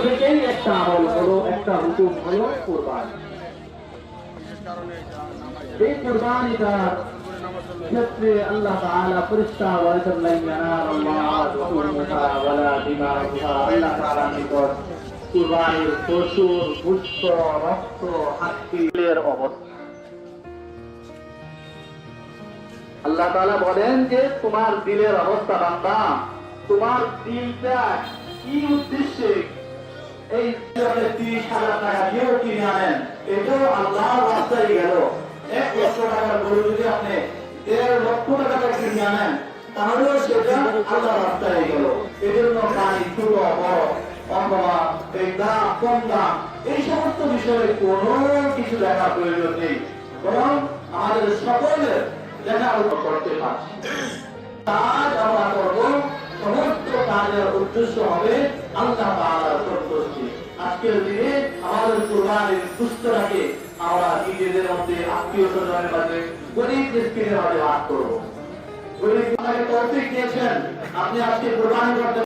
থেকেই একটা আমল হলো, একটা হুকুম হলো কুরবানি। এই কুরবানিটার ক্ষেত্রে আল্লাহ তাআলা পরিষ্কার বলেছেন, লা ইয়ানালাল্লাহু যুহুমুহা ওয়ালা দিমাউহা। আল্লাহ তাআলার নিকট কুরবানির পশুর গোশত, রক্ত, হাড্ডির অবস্থা, আল্লাহ তাআলা বলেন যে তোমার দিলের অবস্থা বান্দা, তোমার দিলটা কি উদ্দেশ্যে এই 30,000 টাকা দিয়েও কিনে আনেন, এটাও আল্লাহর রাস্তায় গেল। 1 লক্ষ টাকার গরু যদি আপনি 1.5 লক্ষ টাকা কিনে আনেন, তাহলেও সেটা আল্লাহর রাস্তায় গেল। এই জন্য প্রাণী ছোট বড় অথবা এই দাম কম দাম এই সমস্ত বিষয়ে কোনো কিছু দেখার প্রয়োজন নেই, বরং আমাদের সকলের দেখা করতে পারছি। কাজ আমরা করব, সমস্ত কাজের উদ্দেশ্য হবে আল্লাহ তাআলার সন্তুষ্টি। আজকের দিনে আমাদের কুরবানির গোশতটাকে আমরা নিজেদের মধ্যে, আত্মীয় স্বজনের মাঝে, গরিব মিসকিনের মাঝে ভাগ করবো। গরিব আপনাকে তৌফিক দিয়েছেন, আপনি আজকে কুরবানি করতে